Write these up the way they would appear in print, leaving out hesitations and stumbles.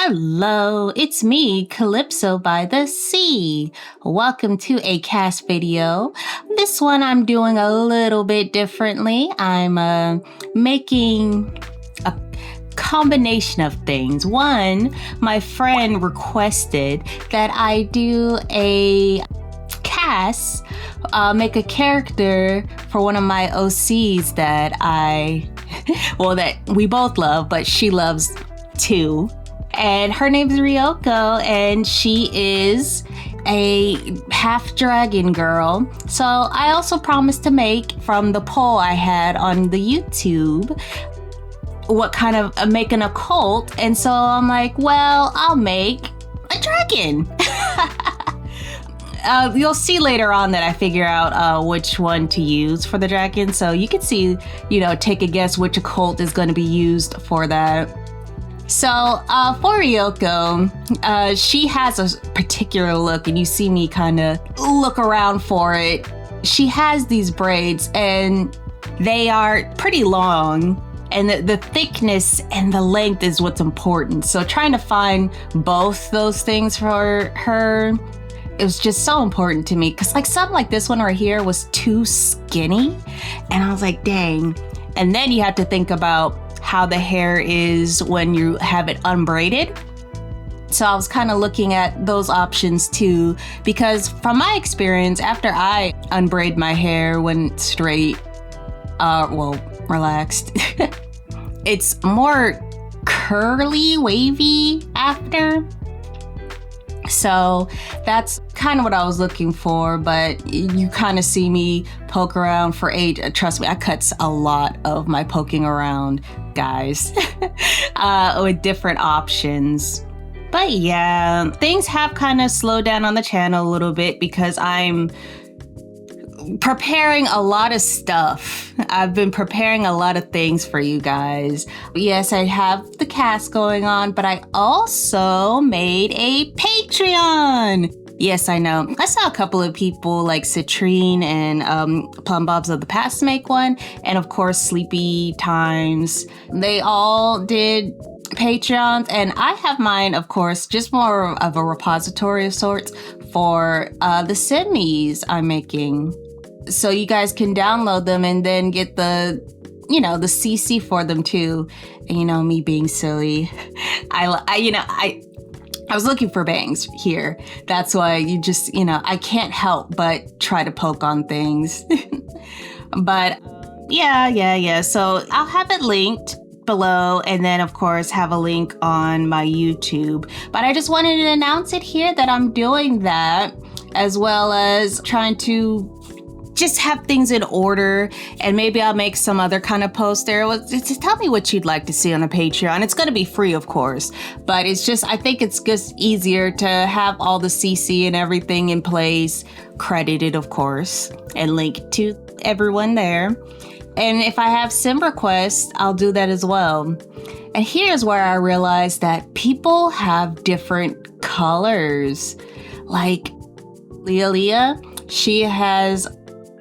Hello, it's me, Calypso by the Sea. Welcome to a CAS video. This one I'm doing a little bit differently. I'm making a combination of things. One, my friend requested that I do a CAS, make a character for one of my OCs that that we both love, but she loves too. And her name's Ryoko, and she is a half dragon girl. So I also promised to make, from the poll I had on the YouTube, make an occult. And so I'm like, well, I'll make a dragon. You'll see later on that I figure out which one to use for the dragon. So you can see, take a guess which occult is going to be used for that. So for Ryoko, she has a particular look, and you see me kind of look around for it. She has these braids, and they are pretty long, and the thickness and the length is what's important. So trying to find both those things for her, it was just so important to me, because something like this one right here was too skinny, and I was like, dang. And then you have to think about how the hair is when you have it unbraided. So I was kind of looking at those options too, because from my experience, after I unbraid my hair when straight, relaxed, it's more curly, wavy after. So that's kind of what I was looking for, but you kind of see me poke around for age. Trust me, I cut a lot of my poking around, guys, with different options. But yeah, things have kind of slowed down on the channel a little bit because I'm preparing a lot of stuff. I've been preparing a lot of things for you guys. Yes, I have the cast going on, but I also made a Patreon. Yes, I know. I saw a couple of people like Citrine and Plum Bobs of the Past make one. And of course, Sleepy Times. They all did Patreons, and I have mine, of course, just more of a repository of sorts for the semis I'm making. So you guys can download them and then get the CC for them too. And me being silly, I was looking for bangs here. That's why I can't help but try to poke on things. But yeah. So I'll have it linked below, and then of course have a link on my YouTube. But I just wanted to announce it here that I'm doing that, as well as trying to just have things in order, and maybe I'll make some other kind of post there. Just tell me what you'd like to see on the Patreon. It's going to be free, of course, but I think it's just easier to have all the CC and everything in place, credited, of course, and linked to everyone there. And if I have sim requests, I'll do that as well. And here's where I realized that people have different colors. Like Dyalla, she has,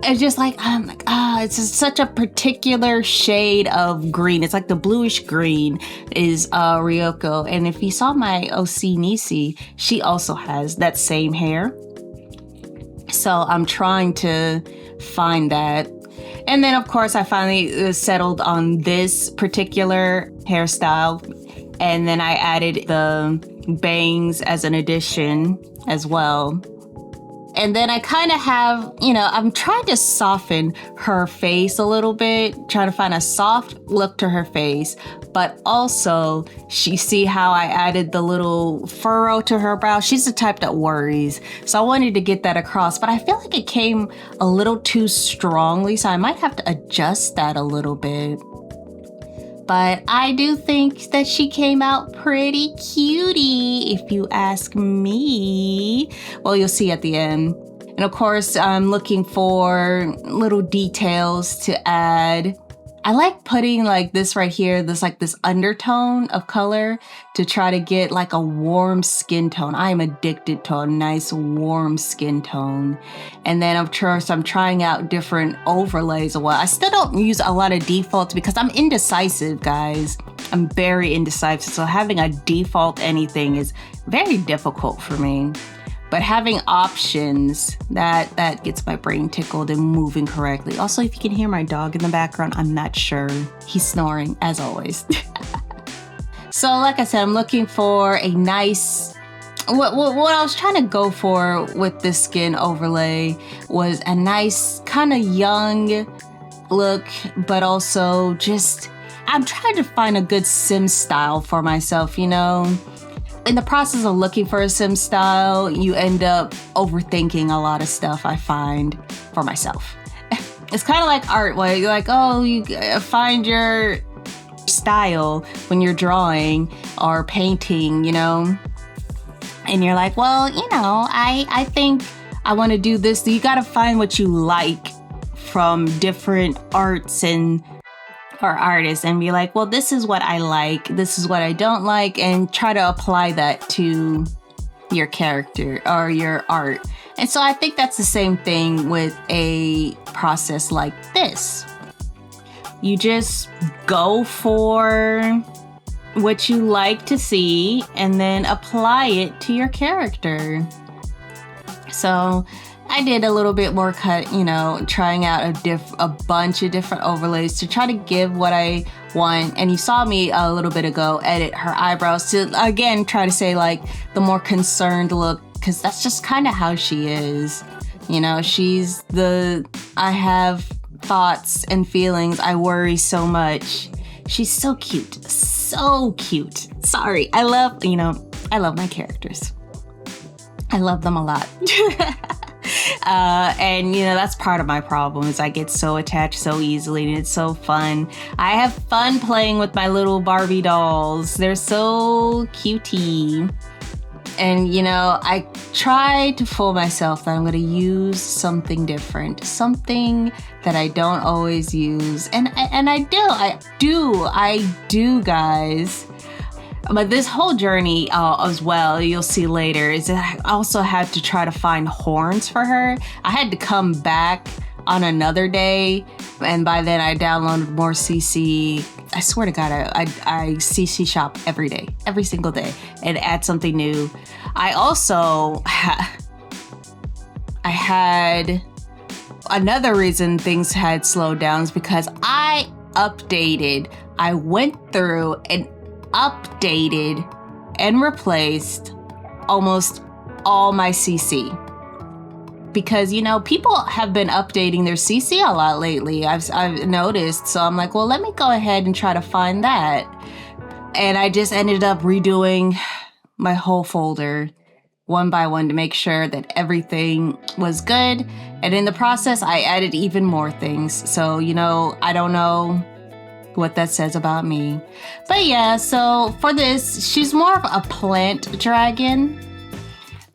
it's just it's just such a particular shade of green. It's like the bluish green is Ryoko. And if you saw my OC Nisi, she also has that same hair. So I'm trying to find that. And then, of course, I finally settled on this particular hairstyle. And then I added the bangs as an addition as well. And then I kind of have, I'm trying to soften her face a little bit, trying to find a soft look to her face. But also, see how I added the little furrow to her brow? She's the type that worries. So I wanted to get that across, but I feel like it came a little too strongly, so I might have to adjust that a little bit. But I do think that she came out pretty cutie, if you ask me. Well, you'll see at the end. And of course, I'm looking for little details to add I like putting like this right here, this undertone of color to try to get like a warm skin tone. I am addicted to a nice warm skin tone. And then I'm trying out different overlays. Well, I still don't use a lot of defaults because I'm indecisive, guys. I'm very indecisive. So having a default anything is very difficult for me. But having options, that gets my brain tickled and moving correctly. Also, if you can hear my dog in the background, I'm not sure. He's snoring, as always. So, like I said, I'm looking for a nice... What I was trying to go for with this skin overlay was a nice kind of young look, but also just... I'm trying to find a good sim style for myself, you know? In the process of looking for a sim style, you end up overthinking a lot of stuff, I find, for myself. It's kind of like art, where you're like, oh, you find your style when you're drawing or painting, you know? And you're like, well, you know, I think I want to do this. You got to find what you like from different arts or artists and be like, well, this is what I like, this is what I don't like, and try to apply that to your character or your art. And so I think that's the same thing with a process like this. You just go for what you like to see and then apply it to your character. So I did a little bit more trying out a bunch of different overlays to try to give what I want. And you saw me a little bit ago edit her eyebrows to, again, try to say like the more concerned look, because that's just kind of how she is. You know, I have thoughts and feelings. I worry so much. She's so cute. So cute. Sorry. I love my characters. I love them a lot. And that's part of my problem is I get so attached so easily, and it's so fun. I have fun playing with my little Barbie dolls. They're so cutie. And I try to fool myself that I'm going to use something different, something that I don't always use. And I do, guys. But this whole journey as well, you'll see later, is that I also had to try to find horns for her. I had to come back on another day, and by then I downloaded more CC. I swear to God, I CC shop every day, every single day, and add something new. I also I had another reason things had slowed down is because I went through and updated and replaced almost all my CC. Because, people have been updating their CC a lot lately. I've noticed. So I'm like, well, let me go ahead and try to find that. And I just ended up redoing my whole folder one by one to make sure that everything was good. And in the process, I added even more things. So, I don't know what that says about me. But yeah, so for this, she's more of a plant dragon.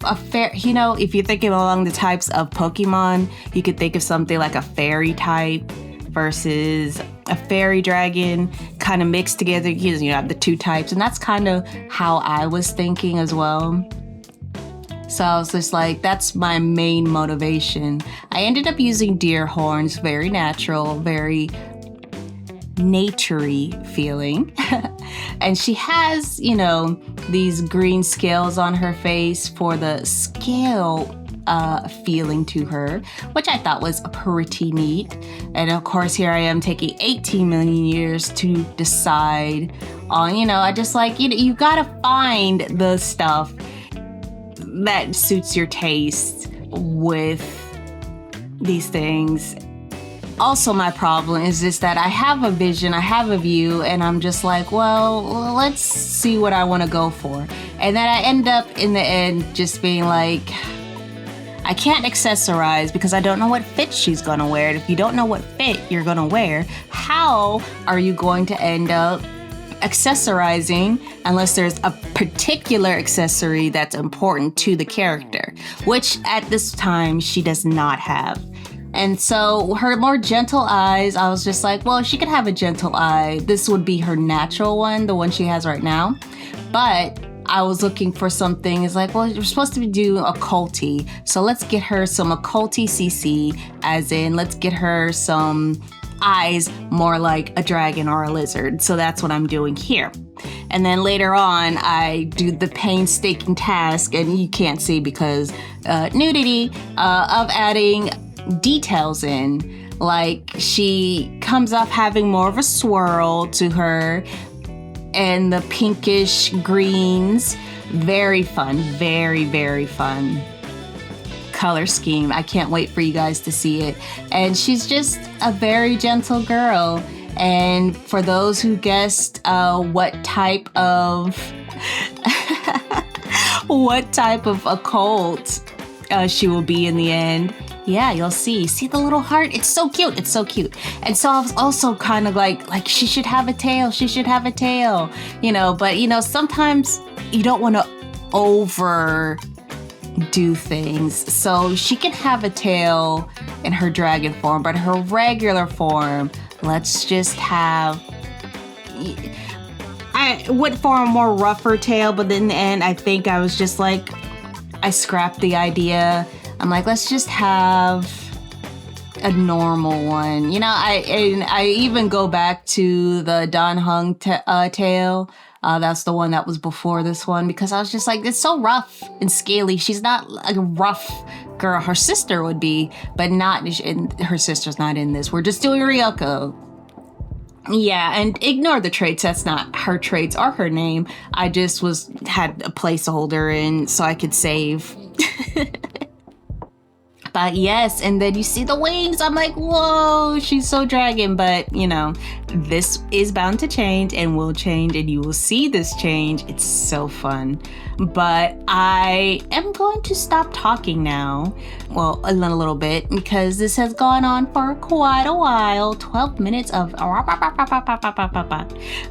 If you're thinking along the types of Pokemon, you could think of something like a fairy type versus a fairy dragon kind of mixed together, because you have the two types, and that's kind of how I was thinking as well. So I was just like, that's my main motivation. I ended up using deer horns, very natural, very naturey feeling. And she has, these green scales on her face for the scale feeling to her, which I thought was pretty neat. And of course, here I am taking 18 million years to decide on, I just like, you gotta find the stuff that suits your taste with these things. Also, my problem is just that I have a vision, I have a view, and I'm just like, well, let's see what I want to go for. And then I end up in the end just being like, I can't accessorize because I don't know what fit she's going to wear. And if you don't know what fit you're going to wear, how are you going to end up accessorizing unless there's a particular accessory that's important to the character, which at this time she does not have. And so her more gentle eyes, I was just like, well, she could have a gentle eye. This would be her natural one, the one she has right now. But I was looking for something. It's like, well, you're supposed to be doing occulty. So let's get her some occulty CC, as in let's get her some eyes more like a dragon or a lizard. So that's what I'm doing here. And then later on, I do the painstaking task, and you can't see because nudity, of adding details in. Like, she comes off having more of a swirl to her, and the pinkish greens. Very fun, very, very fun color scheme. I can't wait for you guys to see it. And she's just a very gentle girl. And for those who guessed what type of occult she will be in the end, yeah, you'll see. See the little heart? It's so cute. It's so cute. And so I was also kind of like she should have a tail. She should have a tail, but sometimes you don't want to overdo things. So she can have a tail in her dragon form, but her regular form, let's just have, I went for a more rougher tail, but in the end, I think I was just like, I scrapped the idea. I'm like, let's just have a normal one. I even go back to the Dan Hung tail. That's the one that was before this one, because I was just like, it's so rough and scaly. She's not a rough girl. Her sister would be, but her sister's not in this. We're just doing Ryoko. Yeah, and ignore the traits. That's not her traits or her name. I just had a placeholder in so I could save. But yes, and then you see the wings. I'm like, whoa, she's so dragon. But, this is bound to change and will change, and you will see this change. It's so fun. But I am going to stop talking now. Well, a little bit, because this has gone on for quite a while. 12 minutes of...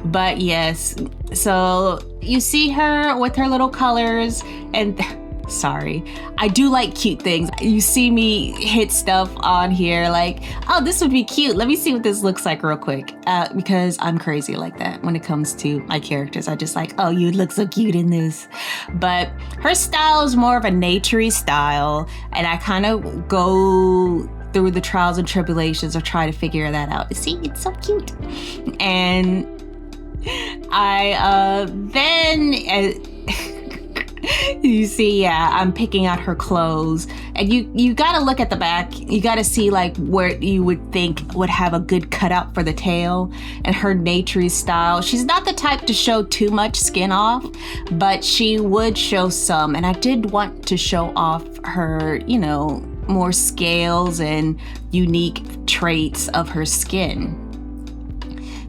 But yes, so you see her with her little colors, and... Sorry. I do like cute things. You see me hit stuff on here like, oh, this would be cute. Let me see what this looks like real quick. Because I'm crazy like that when it comes to my characters. I just like, oh, you look so cute in this. But her style is more of a naturey style. And I kind of go through the trials and tribulations of trying to figure that out. See, it's so cute. And I you see, yeah, I'm picking out her clothes, and you gotta look at the back. You gotta see like where you would think would have a good cutout for the tail, and her naturey style. She's not the type to show too much skin off, but she would show some, and I did want to show off her, more scales and unique traits of her skin.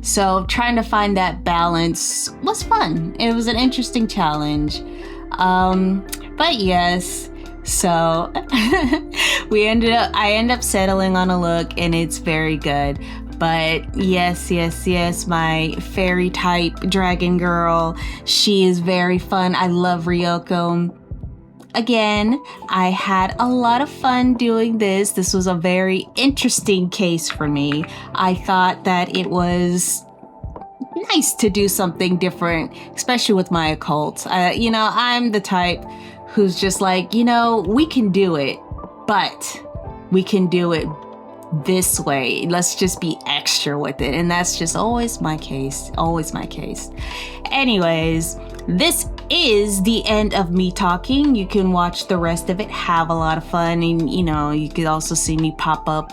So trying to find that balance was fun. It was an interesting challenge. But yes, so I end up settling on a look, and it's very good. But yes, my fairy type dragon girl, she is very fun. I love Ryoko. Again, I had a lot of fun doing this. This was a very interesting case for me. I thought that it was nice to do something different, especially with my occult. I'm the type who's just like, we can do it, but we can do it this way. Let's just be extra with it. And that's just always my case. Anyways, this is the end of me talking. You can watch the rest of it, have a lot of fun, and you could also see me pop up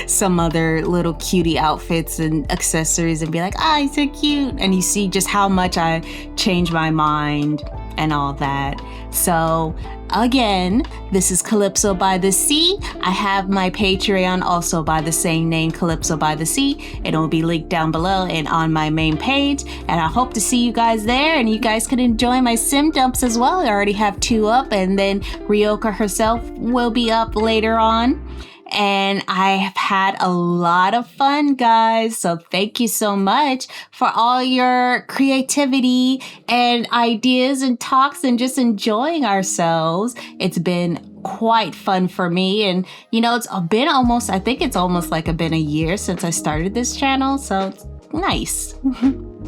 some other little cutie outfits and accessories and be like, oh, so cute. And you see just how much I change my mind and all that. So again, this is Calypso by the Sea. I have my Patreon also by the same name, Calypso by the Sea. It'll be linked down below and on my main page. And I hope to see you guys there, and you guys can enjoy my sim dumps as well. I already have 2 up, and then Ryoko herself will be up later on. and I have had a lot of fun, guys. So thank you so much for all your creativity and ideas and talks and just enjoying ourselves. It's been quite fun for me. And, you know, it's been almost, I think it's almost like been a year since I started this channel. So it's nice.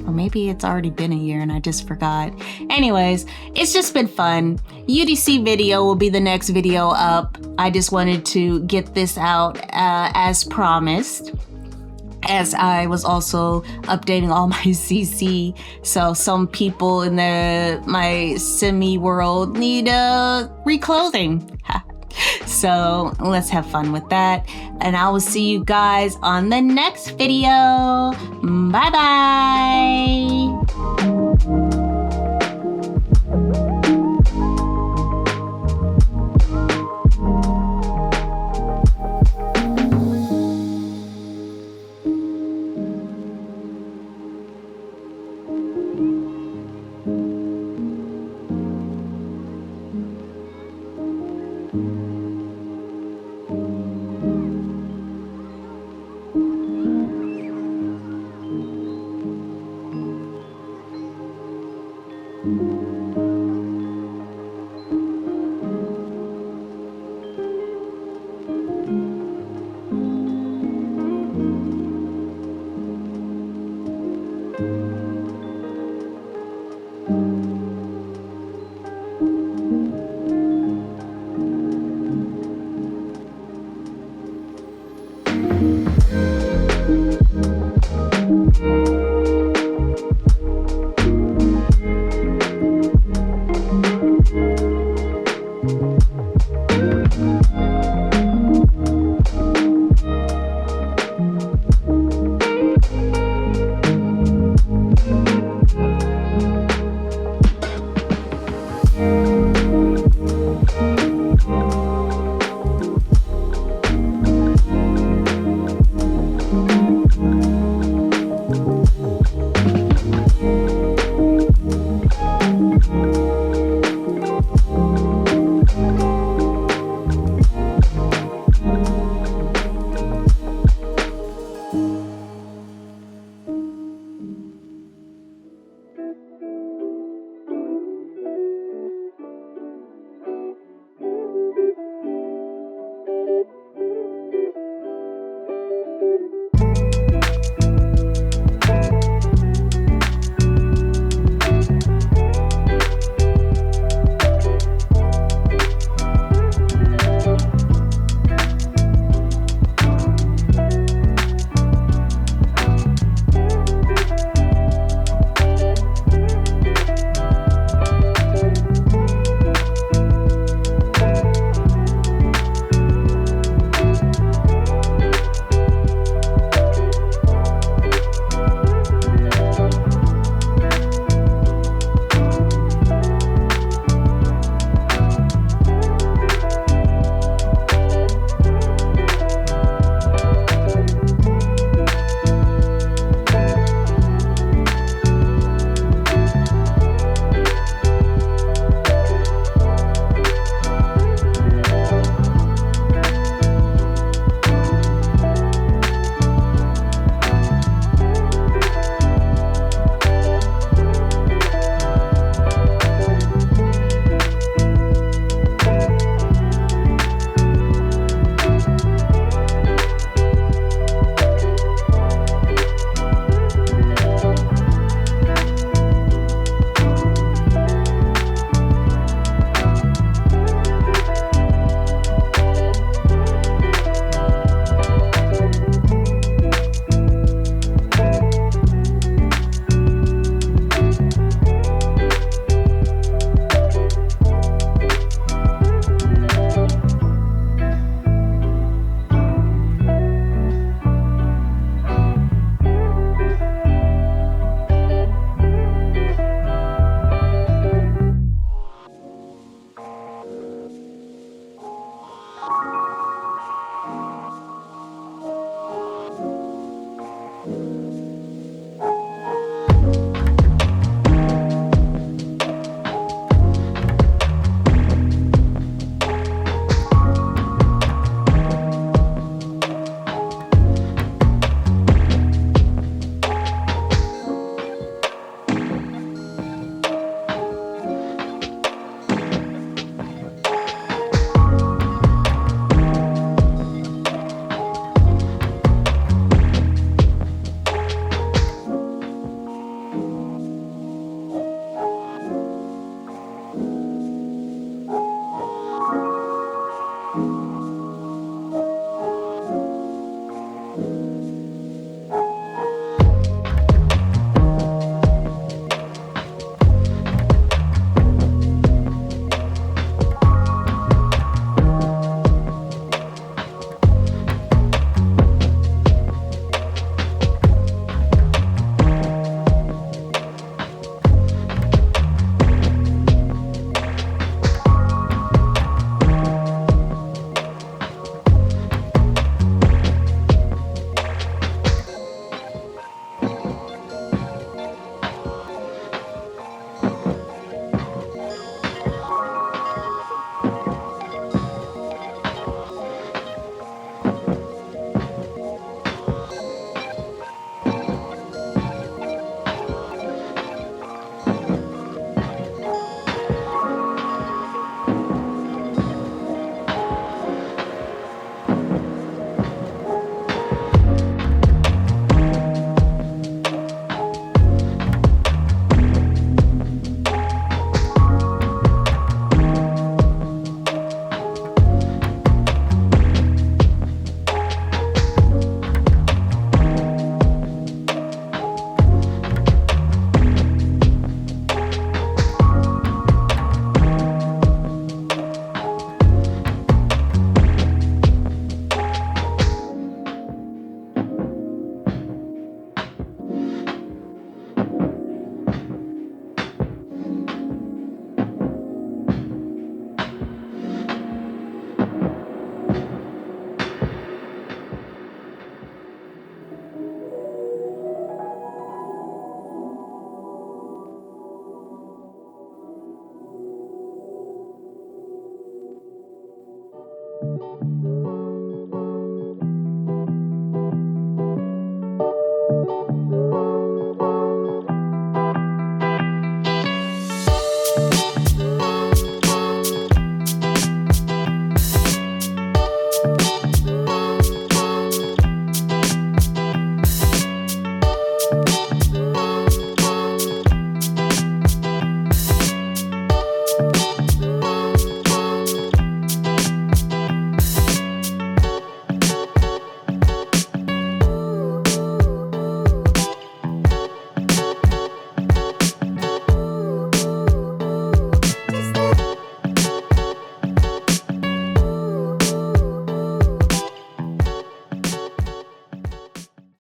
Or maybe it's already been a year and I just forgot. Anyways, it's just been fun. UDC video will be the next video up. I just wanted to get this out as promised, as I was also updating all my CC. So some people in my semi world need reclothing. So let's have fun with that. And I will see you guys on the next video. Bye bye.